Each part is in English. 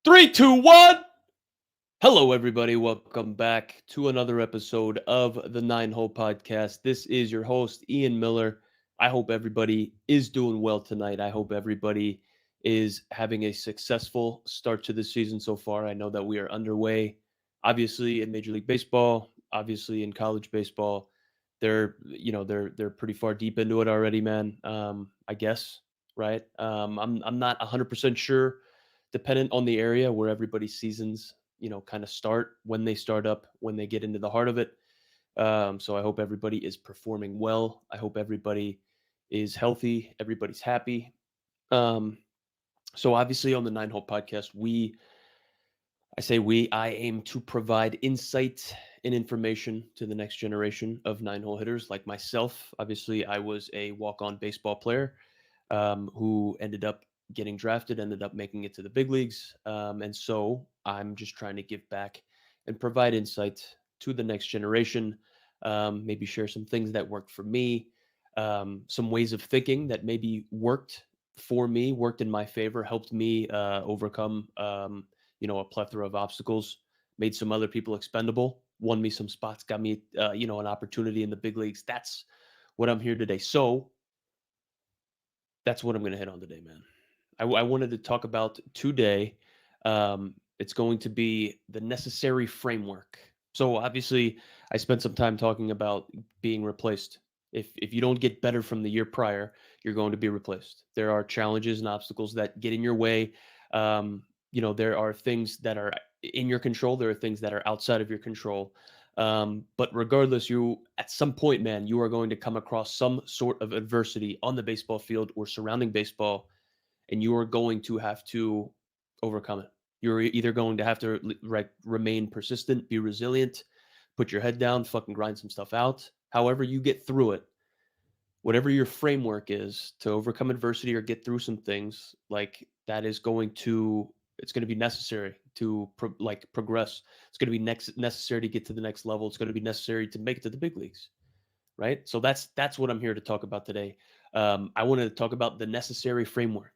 Three, two, one. Hello, everybody. Welcome back to another episode of the Nine Hole Podcast. This is your host, Ian Miller. I hope everybody is doing well tonight. I hope everybody is having a successful start to the season so far. I know that we are underway, obviously in Major League Baseball, obviously in college baseball. They're pretty far deep into it already, man. I guess, right? I'm not 100% sure, dependent on the area where everybody's seasons kind of start, when they start up, when they get into the heart of it. So I hope everybody is performing well. I hope everybody is healthy, everybody's happy. um, so obviously on the Nine Hole Podcast, I aim to provide insight and information to the next generation of nine hole hitters like myself. Obviously, I was a walk-on baseball player, who ended up getting drafted, ended up making it to the big leagues. And so I'm just trying to give back and provide insight to the next generation. Maybe share some things that worked for me, some ways of thinking that maybe worked for me, worked in my favor, helped me overcome, a plethora of obstacles, made some other people expendable, won me some spots, got me, an opportunity in the big leagues. That's what I'm here today. So that's what I'm going to hit on today, man. I wanted to talk about today. It's going to be the necessary framework. So obviously, I spent some time talking about being replaced. If you don't get better from the year prior, you're going to be replaced. There are challenges and obstacles that get in your way. There are things that are in your control. There are things that are outside of your control. But regardless, you at some point, man, you are going to come across some sort of adversity on the baseball field or surrounding baseball, and you are going to have to overcome it. You're either going to have to remain persistent, be resilient, put your head down, fucking grind some stuff out. However, you get through it, whatever your framework is to overcome adversity or get through some things, like that is going to it's going to be necessary to progress. It's going to be necessary to get to the next level. It's going to be necessary to make it to the big leagues, right? So that's what I'm here to talk about today. I wanted to talk about the necessary framework,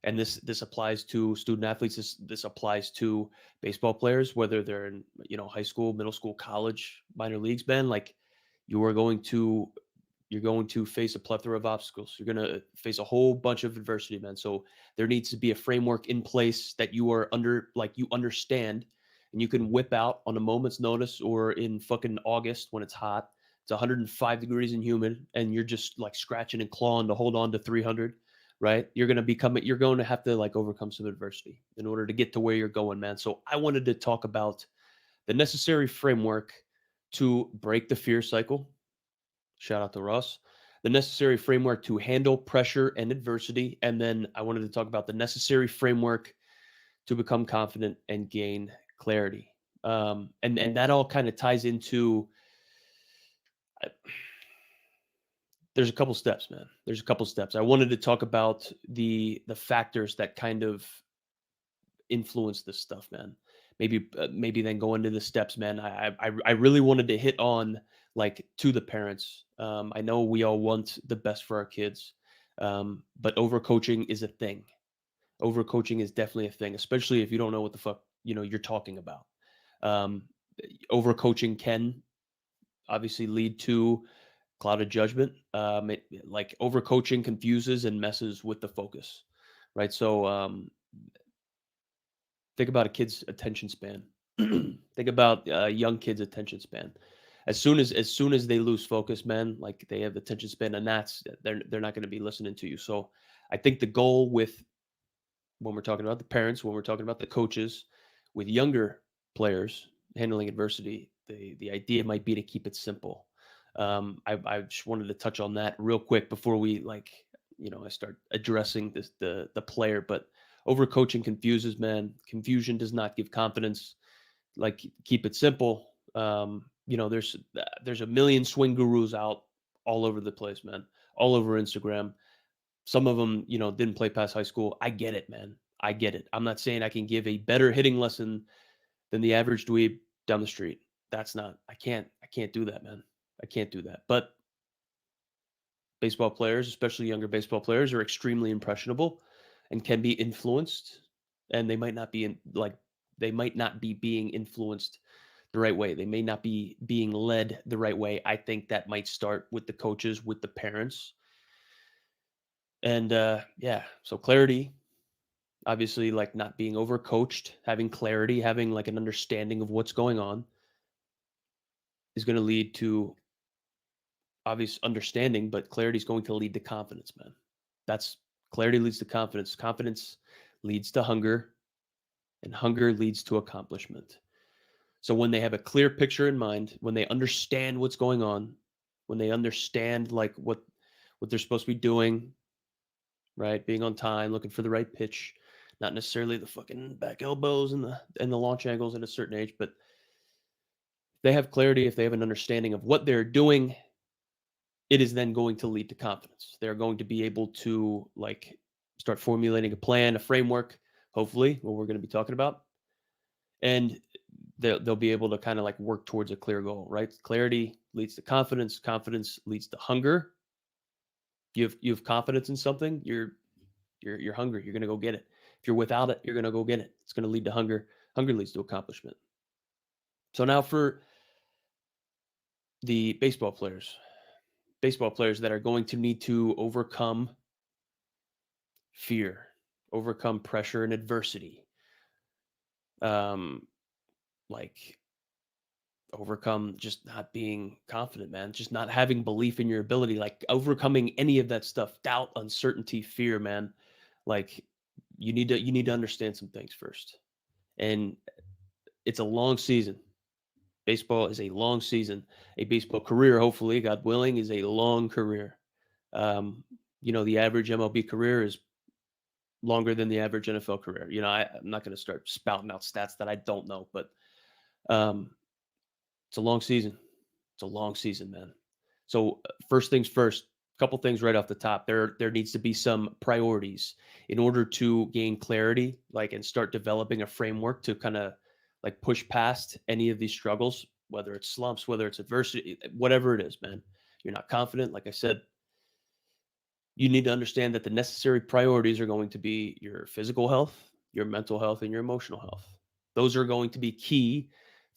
and this applies to student athletes. This applies to baseball players, whether they're in high school, middle school, college, minor leagues. Man, like you are going to you're going to face a plethora of obstacles. You're going to face a whole bunch of adversity, man. So there needs to be a framework in place that you are under, like you understand, and you can whip out on a moment's notice, or in fucking August when it's hot, it's 105 degrees and humid, and you're just like scratching and clawing to hold on to 300, right? You're going to have to like overcome some adversity in order to get to where you're going, man. So I wanted to talk about the necessary framework to break the fear cycle. Shout out to Russ. The necessary framework to handle pressure and adversity. And then I wanted to talk about the necessary framework to become confident and gain clarity. And that all kind of ties into, uh, there's a couple steps, man. There's a couple steps. I wanted to talk about the factors that kind of influence this stuff, man. Maybe then go into the steps, man. I really wanted to hit on, like, to the parents. I know we all want the best for our kids, but overcoaching is a thing. Overcoaching is definitely a thing, especially if you don't know what the fuck you're talking about. Um, Overcoaching can obviously lead to clouded judgment. Like overcoaching confuses and messes with the focus, right? So think about a kid's attention span. Think about a young kid's attention span. As soon as they lose focus, man, like they have attention span, and they're not going to be listening to you. So I think the goal with, when we're talking about the parents, when we're talking about the coaches, with younger players handling adversity, the idea might be to keep it simple. I just wanted to touch on that real quick before we, like, I start addressing the player. But overcoaching confuses, man. Confusion does not give confidence. Like, keep it simple. There's a million swing gurus out all over the place, man. All over Instagram. Some of them, didn't play past high school. I get it, man. I get it. I'm not saying I can give a better hitting lesson than the average dweeb down the street. That's not. I can't do that, man. I can't do that. But baseball players, especially younger baseball players, are extremely impressionable and can be influenced. and they might not be they might not be being influenced the right way. They may not be being led the right way. I think that might start with the coaches, with the parents. And yeah, so clarity, obviously, like not being overcoached, having clarity, having like an understanding of what's going on is going to lead to obvious understanding, but clarity is going to lead to confidence, man. That's clarity leads to confidence. Confidence leads to hunger, and hunger leads to accomplishment. So when they have a clear picture in mind, when they understand what's going on, when they understand like what they're supposed to be doing, right? Being on time, looking for the right pitch, not necessarily the fucking back elbows and the launch angles at a certain age, but they have clarity, if they have an understanding of what they're doing, it is then going to lead to confidence. They're going to be able to like start formulating a plan, a framework, hopefully, what we're going to be talking about. And they'll be able to kind of like work towards a clear goal, right? Clarity leads to confidence. Confidence leads to hunger. You have confidence in something, you're hungry. You're gonna go get it. If you're without it, you're gonna go get it. It's gonna lead to hunger. Hunger leads to accomplishment. So now for the baseball players that are going to need to overcome fear, overcome pressure and adversity, um, like overcome just not being confident, man, just not having belief in your ability, like overcoming any of that stuff, doubt, uncertainty, fear, man. Like you need to understand some things first. And it's a long season. Baseball is a long season. A baseball career, hopefully, God willing, is a long career. Um, the average MLB career is longer than the average NFL career. I'm not going to start spouting out stats that I don't know, but um, it's a long season. It's a long season, man. So first things first, couple things right off the top. There needs to be some priorities in order to gain clarity, like and start developing a framework to kind of like push past any of these struggles, whether it's slumps, whether it's adversity, whatever it is, man. You're not confident, like I said, you need to understand that the necessary priorities are going to be your physical health, your mental health, and your emotional health. Those are going to be key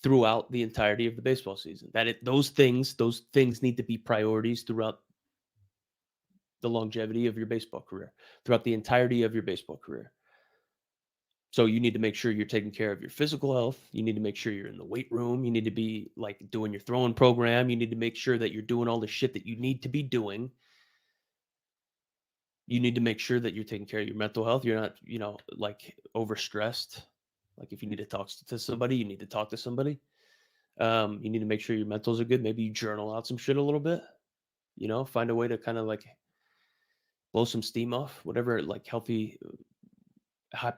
throughout the entirety of the baseball season. Those things need to be priorities throughout the longevity of your baseball career, throughout the entirety of your baseball career. So you need to make sure you're taking care of your physical health. You need to make sure you're in the weight room. You need to be like doing your throwing program. You need to make sure that you're doing all the shit that you need to be doing. You need to make sure that you're taking care of your mental health. You're not, like overstressed. Like if you need to talk to somebody, you need to talk to somebody. You need to make sure your mentals are good. Maybe you journal out some shit a little bit. Find a way to kind of like blow some steam off, whatever like healthy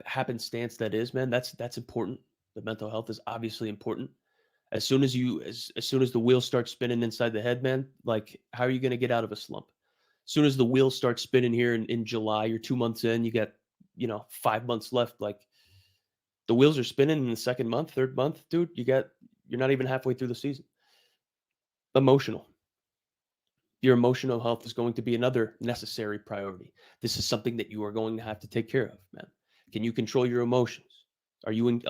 happenstance that is, man. That's important. The mental health is obviously important. As soon as the wheels start spinning inside the head, man, like how are you going to get out of a slump? As soon as the wheels start spinning here in July, you're 2 months in, you got 5 months left. Like the wheels are spinning in the second month, third month, dude. You're not even halfway through the season. Emotional. Your emotional health is going to be another necessary priority. This is something that you are going to have to take care of, man. Can you control your emotions? Are you in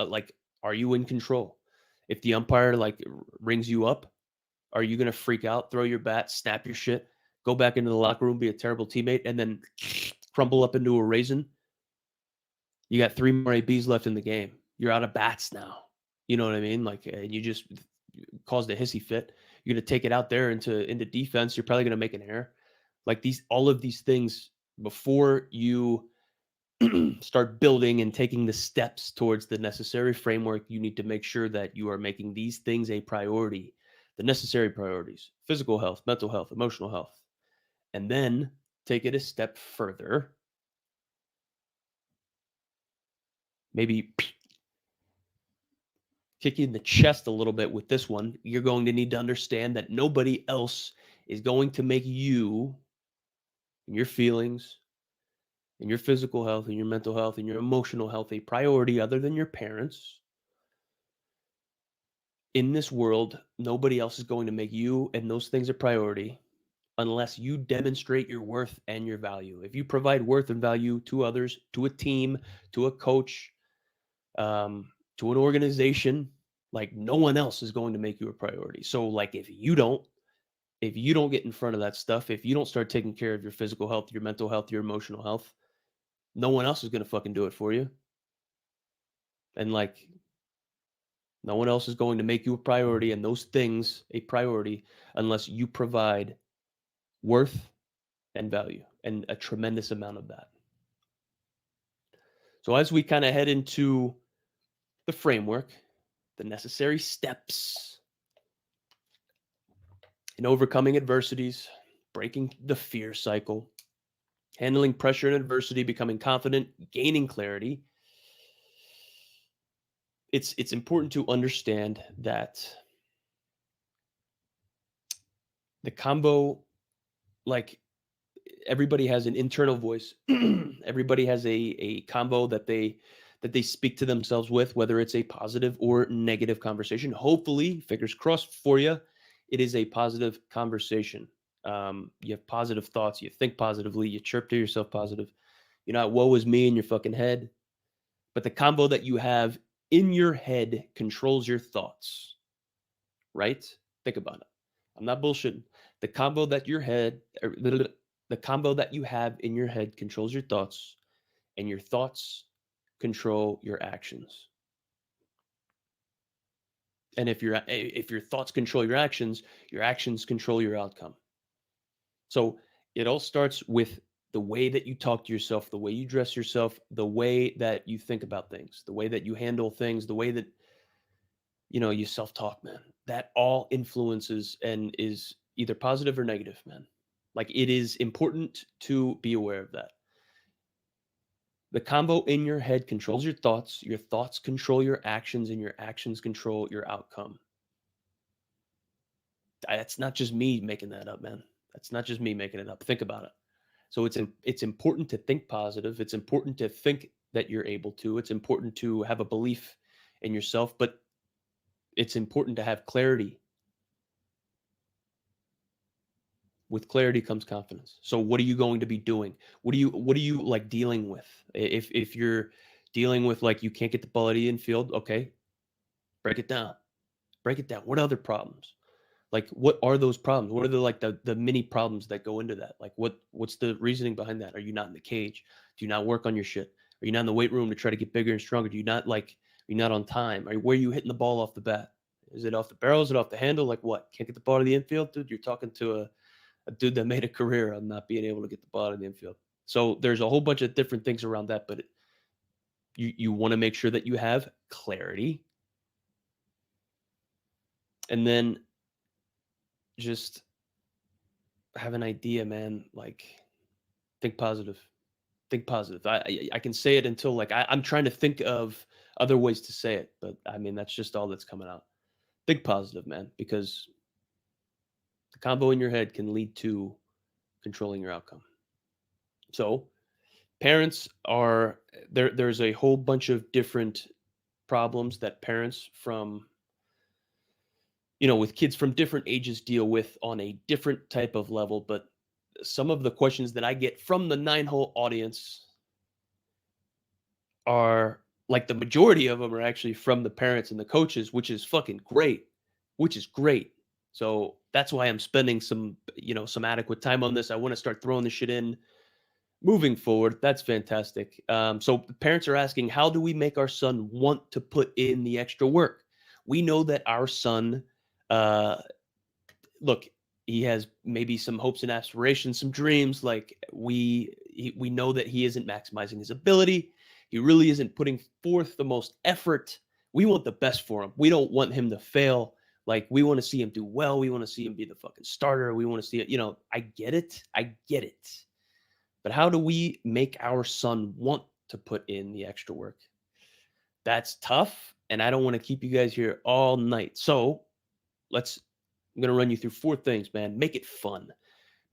are you in control? If the umpire like rings you up, are you going to freak out, throw your bat, snap your shit, go back into the locker room, be a terrible teammate, and then crumble up into a raisin? You got 3 more ABs left in the game. You're out of bats now. You know what I mean? Like, and you just caused a hissy fit. You're gonna take it out there into defense. You're probably gonna make an error. Like all of these things before you start building and taking the steps towards the necessary framework, you need to make sure that you are making these things a priority, the necessary priorities: physical health, mental health, emotional health, and then take it a step further. Maybe kick you in the chest a little bit with this one. You're going to need to understand that nobody else is going to make you and your feelings and your physical health and your mental health and your emotional health a priority other than your parents. In this world, nobody else is going to make you and those things a priority unless you demonstrate your worth and your value. If you provide worth and value to others, to a team, to a coach, to an organization, like no one else is going to make you a priority. So like if you don't get in front of that stuff, if you don't start taking care of your physical health, your mental health, your emotional health, no one else is going to fucking do it for you. And like no one else is going to make you a priority and those things a priority unless you provide worth and value and a tremendous amount of that. So as we kind of head into the framework, the necessary steps in overcoming adversities, breaking the fear cycle, handling pressure and adversity, becoming confident, gaining clarity, it's important to understand that the combo, like everybody has an internal voice. Everybody has a combo that they speak to themselves with, whether it's a positive or negative conversation. Hopefully, fingers crossed for you, it is a positive conversation. You have positive thoughts, you think positively, you chirp to yourself positive. You're not woe is me in your fucking head. But the combo that you have in your head controls your thoughts, right? Think about it. I'm not bullshitting. The combo that your head, the combo that you have in your head controls your thoughts, and your thoughts control your actions. And if your thoughts control your actions control your outcome. So it all starts with the way that you talk to yourself, the way you dress yourself, the way that you think about things, the way that you handle things, the way that you self-talk, man. That all influences and is either positive or negative, man. Like it is important to be aware of that. The combo in your head controls your thoughts control your actions, and your actions control your outcome. That's not just me making that up, man. That's not just me making it up. Think about it. So it's important to think positive. It's important to think that you're able to. It's important to have a belief in yourself, but it's important to have clarity. With clarity comes confidence. So what are you going to be doing? What are you like dealing with? If you're dealing with like you can't get the ball out of the infield, okay, break it down. Break it down. What other problems? Like what are those problems? What are the mini problems that go into that? Like what's the reasoning behind that? Are you not in the cage? Do you not work on your shit? Are you not in the weight room to try to get bigger and stronger? Do you not like are you not on time? Where are you hitting the ball off the bat? Is it off the barrel? Is it off the handle? Like what? Can't get the ball to the infield, dude? You're talking to a dude that made a career on not being able to get the ball in the infield. So there's a whole bunch of different things around that, but you want to make sure that you have clarity, and then just have an idea, man. Like think positive. Think positive. I can say it until like I'm trying to think of other ways to say it, but I mean that's just all that's coming out. Think positive, man, because the combo in your head can lead to controlling your outcome. So parents are there's a whole bunch of different problems that parents from with kids from different ages deal with on a different type of level, but some of the questions that I get from the 9 hole audience are like the majority of them are actually from the parents and the coaches, which is fucking great, which is great. So that's why I'm spending some adequate time on this. I want to start throwing this shit in moving forward. That's fantastic. So parents are asking, how do we make our son want to put in the extra work? We know that our son, uh, look, he has maybe some hopes and aspirations, some dreams. Like we know that he isn't maximizing his ability. He really isn't putting forth the most effort. We want the best for him. We don't want him to fail. Like we want to see him do well. We want to see him be the fucking starter. We want to see it. I get it. I get it. But how do we make our son want to put in the extra work? That's tough. And I don't want to keep you guys here all night. So I'm going to run you through 4 things, man. Make it fun.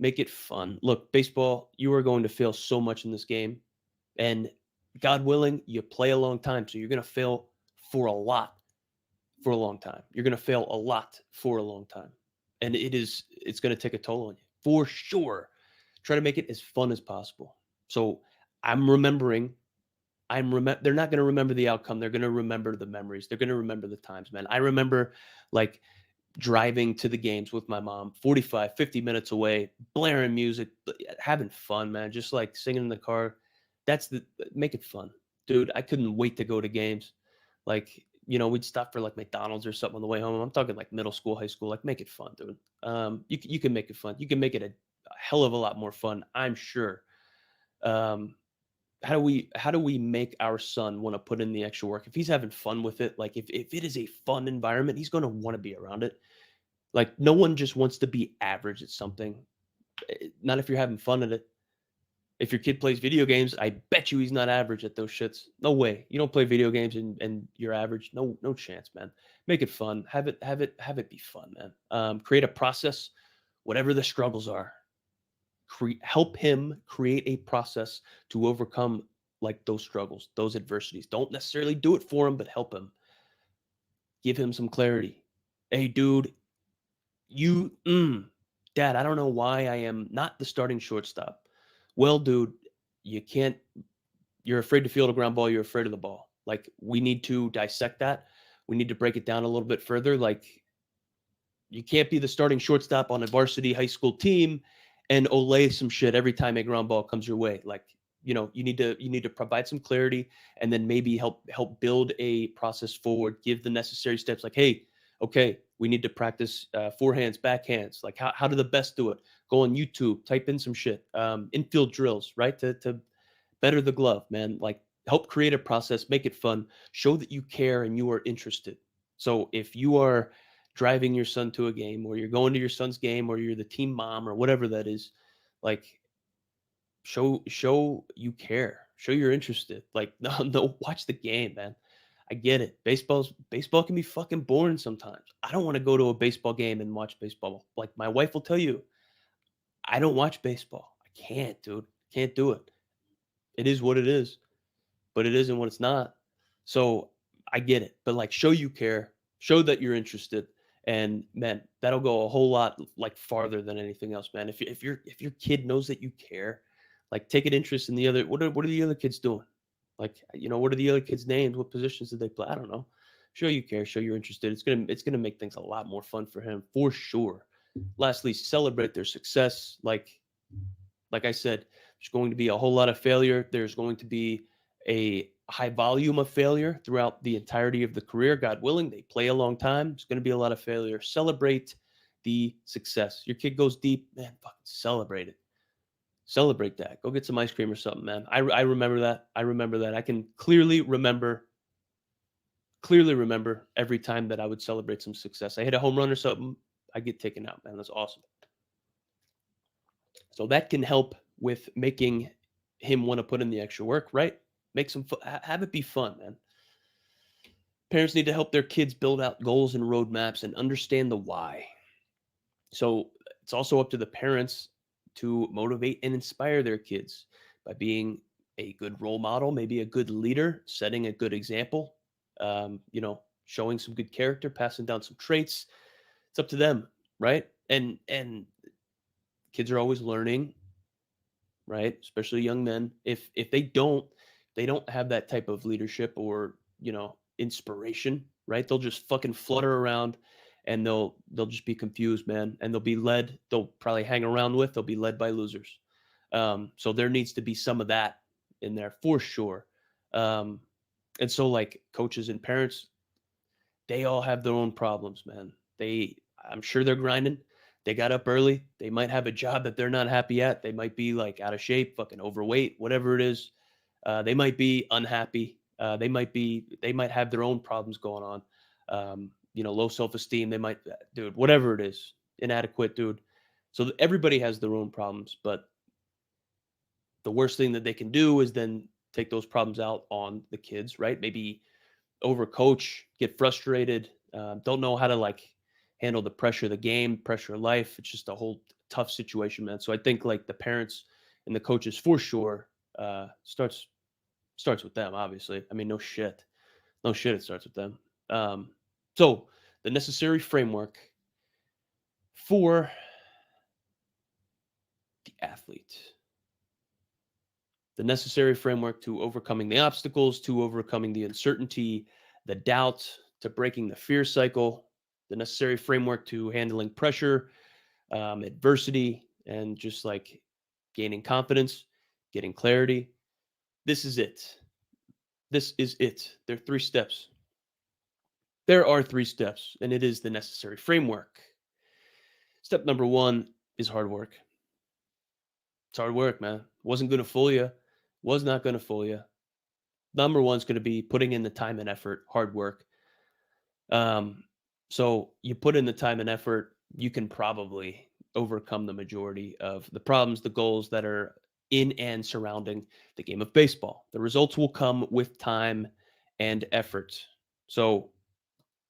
Make it fun. Look, baseball, you are going to fail so much in this game. And God willing, you play a long time. So you're going to fail for a lot for a long time. You're going to fail a lot for a long time. And it's going to take a toll on you for sure. Try to make it as fun as possible. So I'm remembering they're not gonna remember the outcome, they're gonna remember the memories, they're gonna remember the times, man. I remember, like, driving to the games with my mom, 45, 50 minutes away, blaring music, having fun, man, just, like, singing in the car. Make it fun. Dude, I couldn't wait to go to games. Like, we'd stop for, like, McDonald's or something on the way home. I'm talking, like, middle school, high school, like, make it fun, dude. You can make it fun. You can make it a hell of a lot more fun, I'm sure. Um, how do we make our son wanna put in the extra work? If he's having fun with it, like, if it is a fun environment, he's gonna wanna be around it. Like, no one just wants to be average at something, not if you're having fun at it. If your kid plays video games, I bet you he's not average at those shits. No way. You don't play video games and you're average. No chance, man. Make it fun. Have it be fun, man. Create a process, whatever the struggles are. Help him create a process to overcome, like, those struggles, those adversities. Don't necessarily do it for him, but help him. Give him some clarity. Hey, dude, You Dad, I don't know why I am not the starting shortstop. Well, dude, you can't you're afraid to field a ground ball, you're afraid of the ball. Like, we need to dissect that. We need to break it down a little bit further. Like, you can't be the starting shortstop on a varsity high school team and olay some shit every time a ground ball comes your way. Like, you need to provide some clarity, and then maybe help build a process forward. Give the necessary steps. Like, hey, okay, we need to practice forehands, backhands. Like, how do the best do it? Go on YouTube, type in some shit. Infield drills, right? To better the glove, man. Like, help create a process, make it fun, show that you care and you are interested. So if you are driving your son to a game, or you're going to your son's game, or you're the team mom or whatever that is, like, show you care, show you're interested. Like, no, watch the game, man. I get it. Baseball can be fucking boring sometimes. I don't want to go to a baseball game and watch baseball. Like, my wife will tell you, I don't watch baseball. I can't, dude. Can't do it. It is what it is, but it isn't what it's not. So I get it, but, like, show you care, show that you're interested, and, man, that'll go a whole lot, like, farther than anything else, man. If your kid knows that you care, like, take an interest in the other. What are the other kids doing? Like, what are the other kids' names? What positions did they play? I don't know. Show you care, show you're interested. It's gonna make things a lot more fun for him, for sure. Lastly, celebrate their success. Like I said, there's going to be a whole lot of failure. There's going to be a high volume of failure throughout the entirety of the career. God willing, they play a long time. There's going to be a lot of failure. Celebrate the success. Your kid goes deep, man, fucking celebrate it. Celebrate that. Go get some ice cream or something, man. I remember that. I remember that. I can clearly remember every time that I would celebrate some success. I hit a home run or something, I get taken out, man. That's awesome. So that can help with making him want to put in the extra work, right? Make some have it be fun, man. Parents need to help their kids build out goals and roadmaps and understand the why. So it's also up to the parents to motivate and inspire their kids by being a good role model, maybe a good leader, setting a good example, showing some good character, passing down some traits. It's up to them, right? And kids are always learning, right? Especially young men. If they don't have that type of leadership or, inspiration, right? They'll just fucking flutter around, and they'll just be confused, man. And they'll probably hang around with, they'll be led by losers. So there needs to be some of that in there for sure. Um, and so, like, coaches and parents, they all have their own problems, man. I'm sure they're grinding. They got up early. They might have a job that they're not happy at. They might be, like, out of shape, fucking overweight, whatever it is. They might be unhappy. They might have their own problems going on. Low self-esteem. Dude, whatever it is, inadequate, dude. So everybody has their own problems, but the worst thing that they can do is then take those problems out on the kids, right? Maybe overcoach, get frustrated, don't know how to, like, handle the pressure of the game, pressure of life. It's just a whole tough situation, man. So I think, like, the parents and the coaches for sure, starts with them. Obviously, I mean, no shit, it starts with them. So the necessary framework for the athlete. The necessary framework to overcoming the obstacles, to overcoming the uncertainty, the doubt, to breaking the fear cycle, the necessary framework to handling pressure, adversity, and just like gaining confidence, getting clarity. This is it. This is it. There are 3 steps. There are 3 steps, and it is the necessary framework. Step number one is hard work. It's hard work, man. Wasn't going to fool you. Was not going to fool you. Number one's going to be putting in the time and effort, hard work. Um, so you put in the time and effort, you can probably overcome the majority of the problems, the goals that are in and surrounding the game of baseball. The results will come with time and effort. So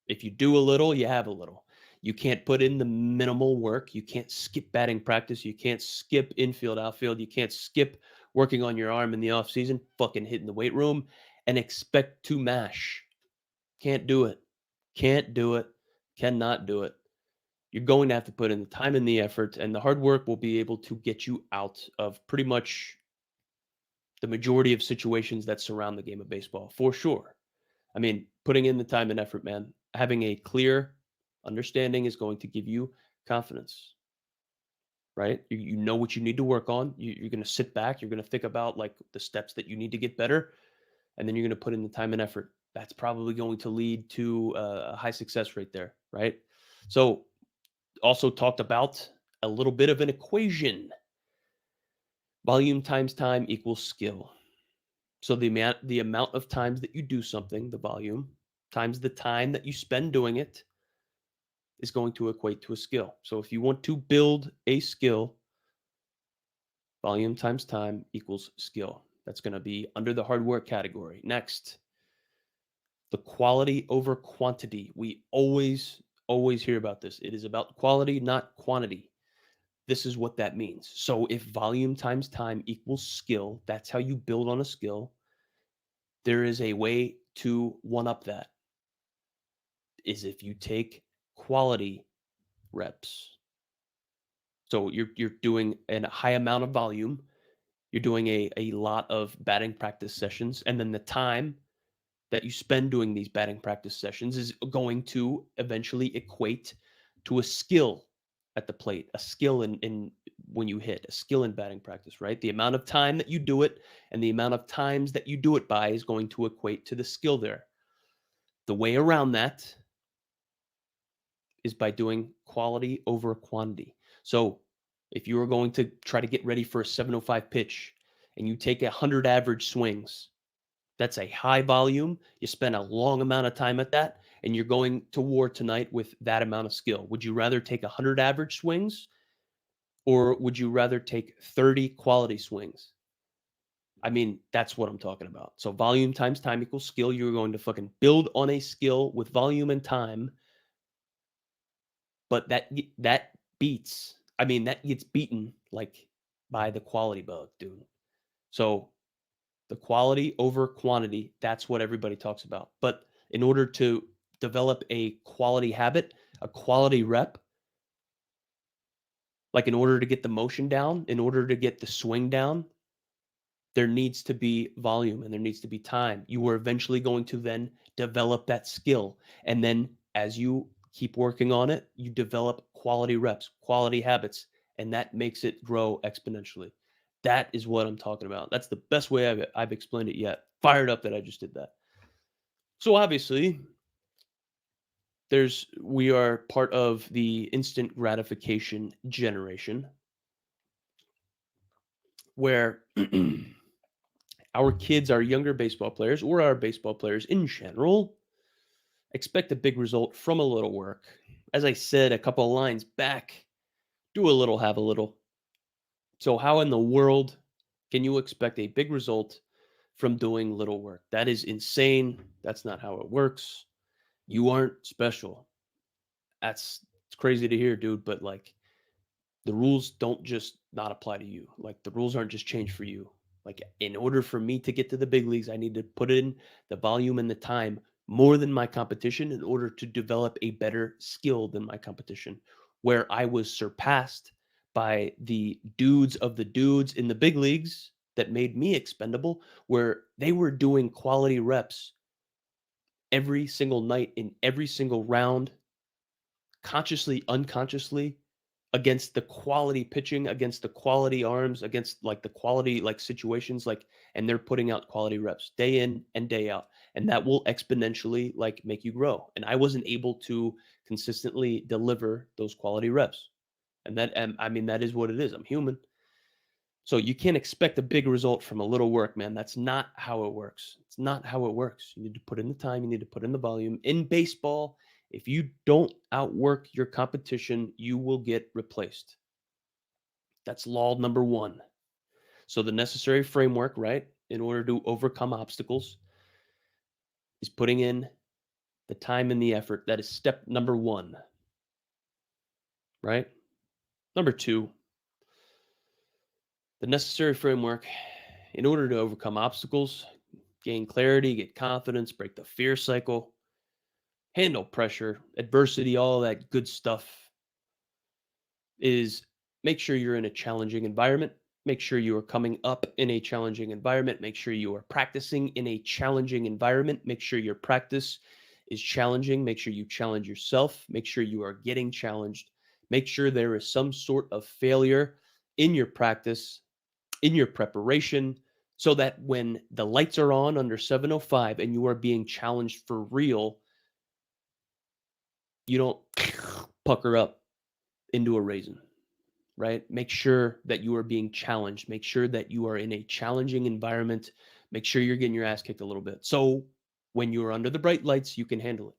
if you do a little, you have a little. You can't put in the minimal work. You can't skip batting practice. You can't skip infield, outfield. You can't skip working on your arm in the off season, fucking hitting the weight room and expect to mash. Can't do it. Can't do it. Cannot do it. You're going to have to put in the time and the effort, and the hard work will be able to get you out of pretty much the majority of situations that surround the game of baseball, for sure. I mean, putting in the time and effort, man, having a clear understanding is going to give you confidence, right? You know what you need to work on. You're going to sit back. You're going to think about like the steps that you need to get better, and then you're going to put in the time and effort. That's probably going to lead to a high success rate there, right? So, also talked about a little bit of an equation. Volume times time equals skill. So the amount of times that you do something, the volume, times the time that you spend doing it is going to equate to a skill. So if you want to build a skill, volume times time equals skill. That's going to be under the hard work category. Next, the quality over quantity. We always hear about this. It is about quality, not quantity. This is what that means. So if volume times time equals skill, that's how you build on a skill. There is a way to one up that is if you take quality reps. So you're doing a high amount of volume, you're doing a lot of batting practice sessions, and then the time that you spend doing these batting practice sessions is going to eventually equate to a skill at the plate, a skill in when you hit, a skill in batting practice, right? The amount of time that you do it and the amount of times that you do it by is going to equate to the skill there. The way around that is by doing quality over quantity. So if you are going to try to get ready for a 705 pitch and you take 100 average swings, that's a high volume. You spend a long amount of time at that, and you're going to war tonight with that amount of skill. Would you rather take 100 average swings or would you rather take 30 quality swings? I mean, that's what I'm talking about. So volume times time equals skill. You're going to fucking build on a skill with volume and time, but that beats. I mean, that gets beaten like by the quality bug, dude. So the quality over quantity, that's what everybody talks about. But in order to develop a quality habit, a quality rep, like in order to get the motion down, in order to get the swing down, there needs to be volume and there needs to be time. You are eventually going to then develop that skill. And then as you keep working on it, you develop quality reps, quality habits, and that makes it grow exponentially. That is what I'm talking about. That's the best way I've explained it yet. Fired up that I just did that. So obviously, we are part of the instant gratification generation where our kids, our younger baseball players, or our baseball players in general, expect a big result from a little work. As I said a couple of lines back, do a little, have a little. So, how in the world can you expect a big result from doing little work? That is insane. That's not how it works. You aren't special. It's crazy to hear, dude, but like the rules don't just not apply to you. Like the rules aren't just changed for you. Like in order for me to get to the big leagues, I need to put in the volume and the time more than my competition in order to develop a better skill than my competition. Where I was surpassed by the dudes of the dudes in the big leagues, that made me expendable, where they were doing quality reps every single night in every single round, consciously, unconsciously, against the quality pitching, against the quality arms, against like the quality like situations, like, and they're putting out quality reps day in and day out. And that will exponentially like make you grow. And I wasn't able to consistently deliver those quality reps. And I mean, that is what it is. I'm human. So you can't expect a big result from a little work, man. That's not how it works. It's not how it works. You need to put in the time, you need to put in the volume. In baseball, if you don't outwork your competition, you will get replaced. That's law number 1. So the necessary framework, right, in order to overcome obstacles is putting in the time and the effort. That is step number 1, right? Number 2, the necessary framework in order to overcome obstacles, gain clarity, get confidence, break the fear cycle, handle pressure, adversity, all that good stuff is make sure you're in a challenging environment. Make sure you are coming up in a challenging environment. Make sure you are practicing in a challenging environment. Make sure your practice is challenging. Make sure you challenge yourself. Make sure you are getting challenged. Make sure there is some sort of failure in your practice, in your preparation, so that when the lights are on under 7:05 and you are being challenged for real, you don't pucker up into a raisin, right? Make sure that you are being challenged. Make sure that you are in a challenging environment. Make sure you're getting your ass kicked a little bit. So when you are under the bright lights, you can handle it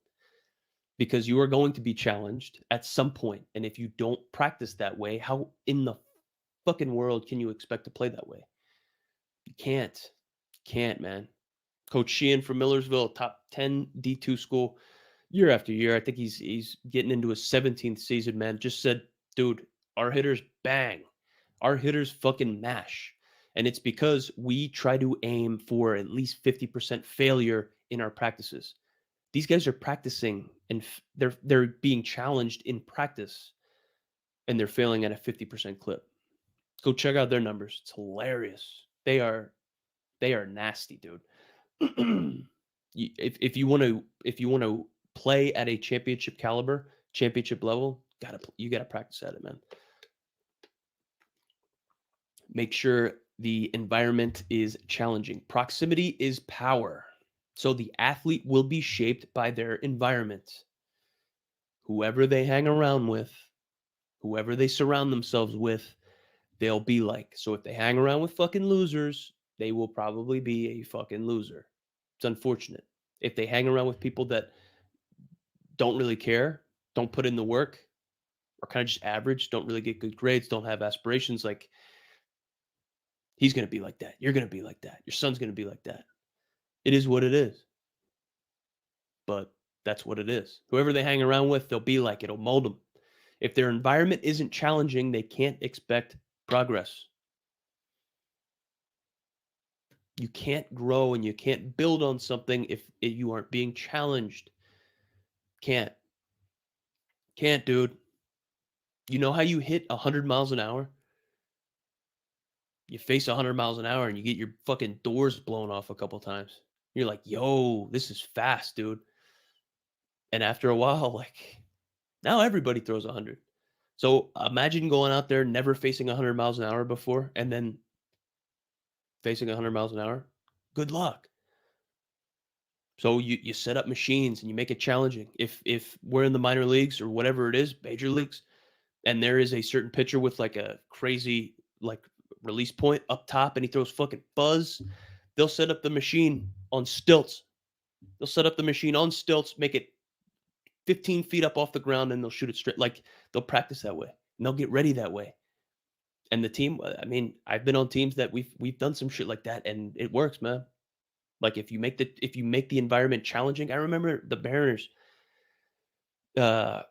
because you are going to be challenged at some point. And if you don't practice that way, how in the fucking world can you expect to play that way? You can't. Can't, man. Coach Sheehan from Millersville, top 10 D2 school year after year. I think he's getting into his 17th season, man. Just said, dude, our hitters bang. Our hitters fucking mash. And it's because we try to aim for at least 50% failure in our practices. These guys are practicing and they're being challenged in practice and they're failing at a 50% clip. Go check out their numbers. It's hilarious. They are nasty, dude. If you want to play at a championship caliber, championship level, you gotta practice at it, man. Make sure the environment is challenging. Proximity is power. So the athlete will be shaped by their environment. Whoever they hang around with, whoever they surround themselves with, they'll be like. So if they hang around with fucking losers, they will probably be a fucking loser. It's unfortunate. If they hang around with people that don't really care, don't put in the work, are kind of just average, don't really get good grades, don't have aspirations, like he's going to be like that. You're going to be like that. Your son's going to be like that. It is what it is. But that's what it is. Whoever they hang around with, they'll be like, it'll mold them. If their environment isn't challenging, they can't expect progress. You can't grow and you can't build on something if you aren't being challenged. Can't. Can't, dude. You know how you hit 100 miles an hour? You face 100 miles an hour and you get your fucking doors blown off a couple times. You're like, yo, this is fast, dude. And after a while, like, now everybody throws 100. So imagine going out there never facing 100 miles an hour before and then facing 100 miles an hour. Good luck. So you set up machines and you make it challenging. If we're in the minor leagues or whatever it is, major leagues, and there is a certain pitcher with like a crazy like release point up top and he throws fucking fuzz, they'll set up the machine on stilts. They'll set up the machine on stilts, make it 15 feet up off the ground, and they'll shoot it straight. Like they'll practice that way and they'll get ready that way. And the team, I mean, I've been on teams that we've done some shit like that, and it works, man. Like if you make the environment challenging. I remember the Mariners, uh,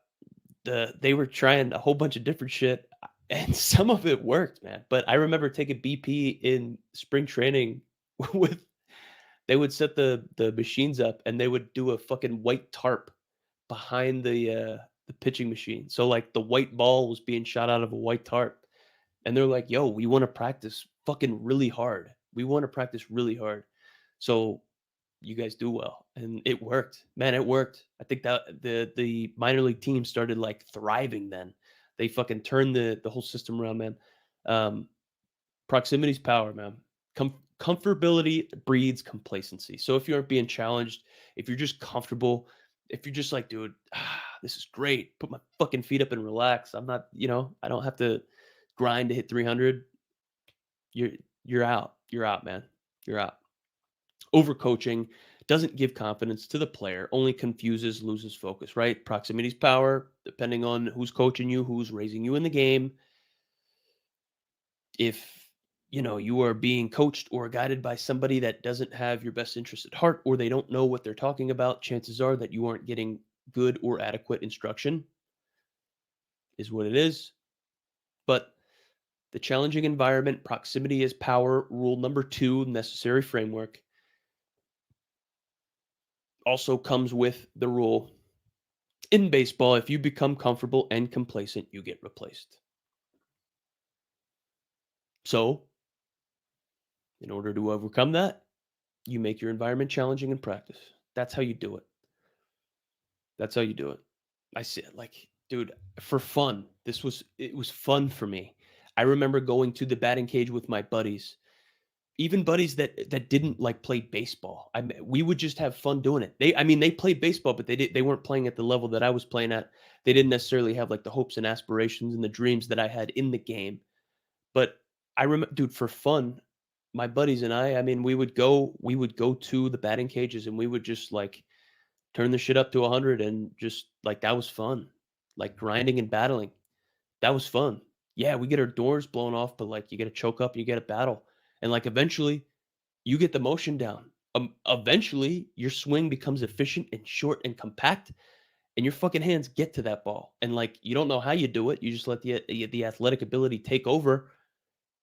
they were trying a whole bunch of different shit, and some of it worked, man. But I remember taking BP in spring training with they would set the machines up, and they would do a fucking white tarp behind the pitching machine. So like the white ball was being shot out of a white tarp. And they're like, "Yo, we want to practice fucking really hard We want to practice really hard. So you guys do well. And it worked. Man, it worked. I think that the minor league team started like thriving then. They fucking turned the whole system around, man. Um, Proximity's power, man. Comfortability breeds complacency. So if you aren't being challenged, if you're just comfortable, if you're just like, dude, this is great. Put my fucking feet up and relax. I'm not, I don't have to grind to hit 300. You're you're out. You're out, man. You're out. Overcoaching doesn't give confidence to the player, only confuses, loses focus, right? Proximity's power, depending on who's coaching you, who's raising you in the game. If you are being coached or guided by somebody that doesn't have your best interest at heart, or they don't know what they're talking about, chances are that you aren't getting good or adequate instruction, is what it is. But the challenging environment, proximity is power, rule number 2, necessary framework, also comes with the rule: in baseball, if you become comfortable and complacent, you get replaced. So, in order to overcome that, you make your environment challenging in practice. That's how you do it. That's how you do it. I see it like, dude, for fun. It was fun for me. I remember going to the batting cage with my buddies, even buddies that didn't like play baseball. We would just have fun doing it. They played baseball, but they weren't playing at the level that I was playing at. They didn't necessarily have like the hopes and aspirations and the dreams that I had in the game. But I remember, dude, for fun, my buddies and I mean, we would go to the batting cages and we would just like turn the shit up to 100, and just like that was fun. Like grinding and battling. That was fun. Yeah, we get our doors blown off, but like you get to choke up, you get a battle. And like eventually you get the motion down. Eventually your swing becomes efficient and short and compact, and your fucking hands get to that ball. And like you don't know how you do it. You just let the athletic ability take over.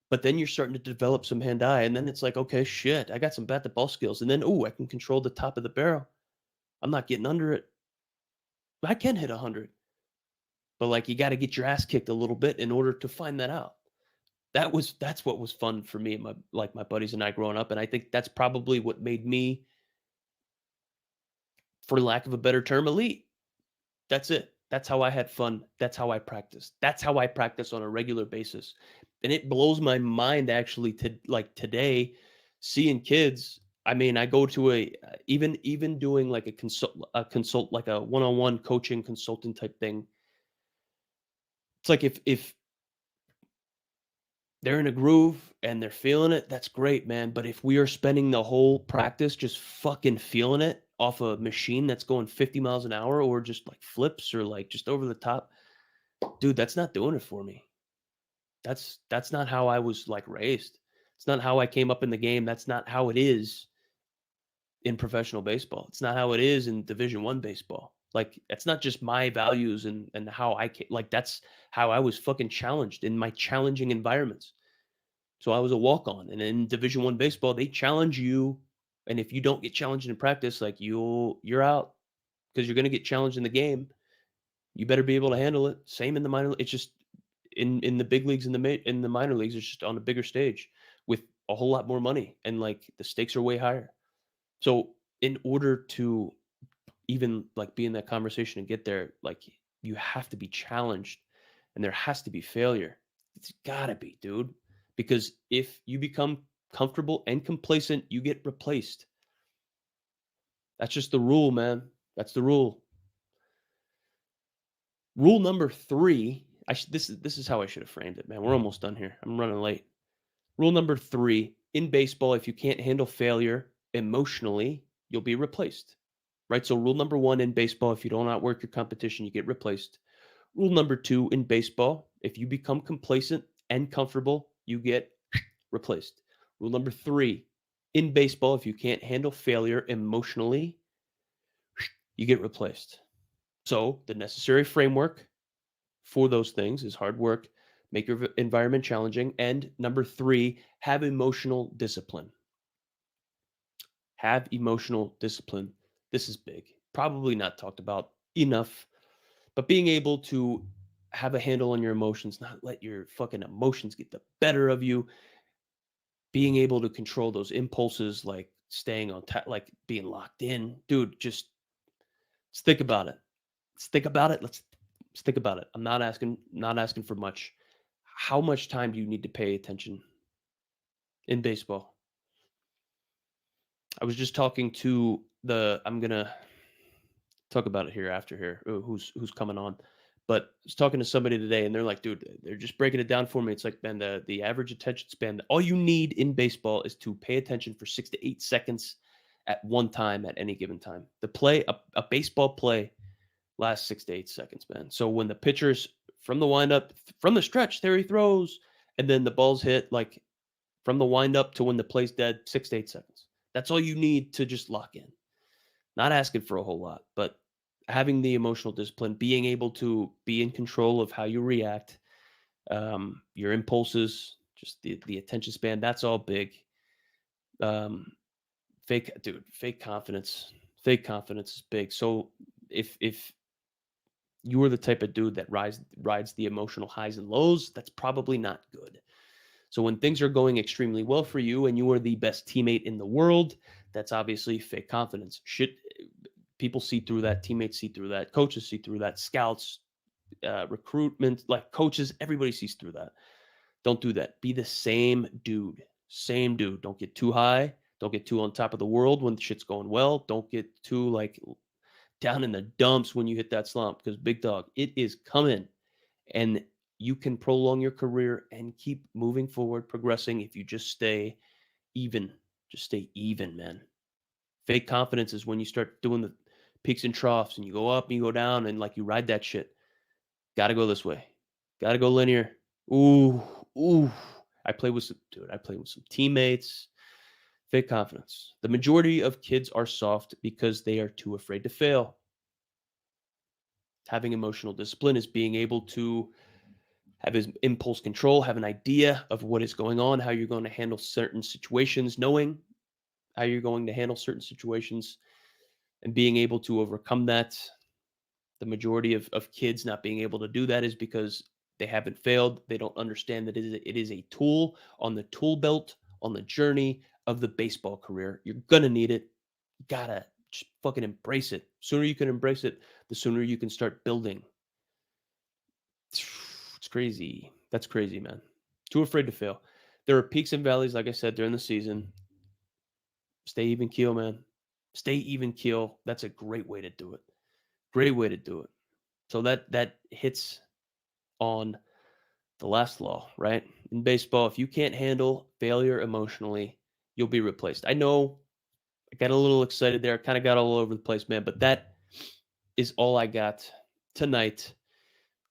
But then you're starting to develop some hand-eye, and then it's like, okay, shit, I got some bat to ball skills. And then, oh, I can control the top of the barrel. I'm not getting under it. I can hit 100, but like you got to get your ass kicked a little bit in order to find that out. That's what was fun for me and my buddies and I growing up, and I think that's probably what made me, for lack of a better term, elite. That's it. That's how I had fun. That's how I practiced. That's how I practice on a regular basis. And it blows my mind actually to like today seeing kids. I mean, I go to even doing like a consult like a one-on-one coaching consultant type thing. It's like if they're in a groove and they're feeling it, that's great, man. But if we are spending the whole practice just fucking feeling it off a machine that's going 50 miles an hour, or just like flips or like just over the top, dude, that's not doing it for me. That's not how I was like raised. It's not how I came up in the game. That's not how it is in professional baseball. It's not how it is in Division 1 baseball. Like that's not just my values and how like that's how I was fucking challenged in my challenging environments. So I was a walk on, and in Division 1 baseball, they challenge you, and if you don't get challenged in practice, like you're out because you're going to get challenged in the game. You better be able to handle it. Same in the minor. It's just in the big leagues, in the minor leagues, it's just on a bigger stage with a whole lot more money, and like the stakes are way higher. So in order to even like be in that conversation and get there, like you have to be challenged, and there has to be failure. It's gotta be, dude. Because if you become comfortable and complacent, you get replaced. That's just the rule, man. That's the rule. Rule number 3. This is how I should have framed it, man. We're almost done here. I'm running late. Rule number 3, in baseball, if you can't handle failure emotionally, you'll be replaced. Right? So rule number 1 in baseball, if you don't outwork your competition, you get replaced. Rule number 2 in baseball, if you become complacent and comfortable, you get replaced. Rule number 3, in baseball, if you can't handle failure emotionally, you get replaced. So the necessary framework for those things is hard work, make your environment challenging, and number 3, have emotional discipline. Have emotional discipline. This is big. Probably not talked about enough, but being able to have a handle on your emotions, not let your fucking emotions get the better of you, being able to control those impulses, like staying like being locked in, dude. Just think about it. Let's think about it. Let's think about it. I'm not asking for much. How much time do you need to pay attention in baseball? I was just talking to the I'm gonna talk about it here after here, who's coming on. But I was talking to somebody today and they're like, dude, they're just breaking it down for me. It's like, man, the average attention span, all you need in baseball is to pay attention for 6 to 8 seconds at one time at any given time. A baseball play lasts 6 to 8 seconds, man. So when the pitcher's from the windup, from the stretch, there he throws, and then the ball's hit, like from the windup to when the play's dead, 6 to 8 seconds. That's all you need to just lock in. Not asking for a whole lot, but having the emotional discipline, being able to be in control of how you react, your impulses, just the attention span. That's all big. Um, fake confidence. Fake confidence is big. So if you are the type of dude that rides the emotional highs and lows, that's probably not good. So when things are going extremely well for you and you are the best teammate in the world, that's obviously fake confidence. People see through that, teammates see through that, coaches see through that, scouts, recruitment, like coaches, everybody sees through that. Don't do that. Be the same dude. Same dude. Don't get too high. Don't get too on top of the world when shit's going well. Don't get too like down in the dumps when you hit that slump because big dog, it is coming. And you can prolong your career and keep moving forward, progressing if you just stay even. Just stay even, man. Fake confidence is when you start doing the peaks and troughs and you go up and you go down and like you ride that shit. Gotta go this way. Gotta go linear. Ooh, ooh. I played with some teammates. Fake confidence. The majority of kids are soft because they are too afraid to fail. Having emotional discipline is being able to have his impulse control, have an idea of what is going on, how you're going to handle certain situations, knowing how you're going to handle certain situations, and being able to overcome that. The majority of kids not being able to do that is because they haven't failed. They don't understand that it is a tool on the tool belt on the journey of the baseball career. You're gonna need it. You gotta just fucking embrace it. Sooner you can embrace it, the sooner you can start building. It's crazy. That's crazy, man. Too afraid to fail. There are peaks and valleys, like I said, during the season. Stay even keel, man. Stay even keel. That's a great way to do it. Great way to do it. So that hits on the last law, right? In baseball, if you can't handle failure emotionally, you'll be replaced. I know I got a little excited there, kind of got all over the place, man, but that is all I got tonight.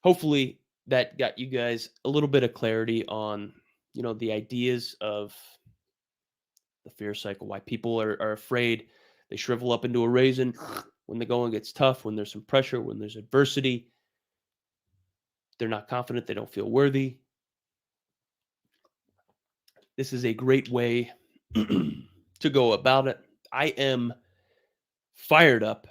Hopefully that got you guys a little bit of clarity on, the ideas of the fear cycle, why people are afraid. They shrivel up into a raisin when the going gets tough, when there's some pressure, when there's adversity. They're not confident, they don't feel worthy. This is a great way to go about it. I am fired up.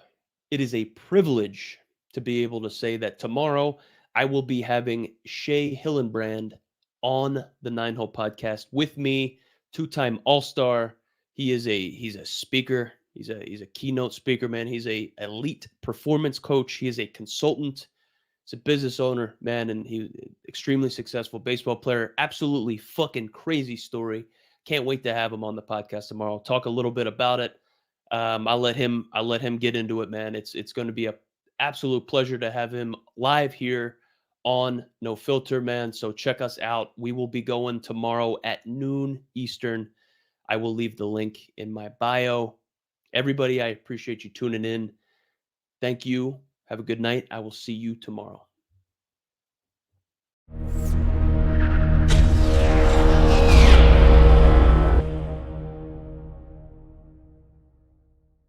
It is a privilege to be able to say that tomorrow I will be having Shay Hillenbrand on the Nine Hole podcast with me, two-time All-Star. He's a speaker. He's a keynote speaker, man. He's a elite performance coach. He is a consultant. He's a business owner, man, and he's extremely successful baseball player. Absolutely fucking crazy story. Can't wait to have him on the podcast tomorrow. Talk a little bit about it. I'll let him get into it, man. It's going to be a absolute pleasure to have him live here on No Filter, man. So check us out. We will be going tomorrow at noon Eastern. I will leave the link in my bio. Everybody, I appreciate you tuning in. Thank you. Have a good night. I will see you tomorrow.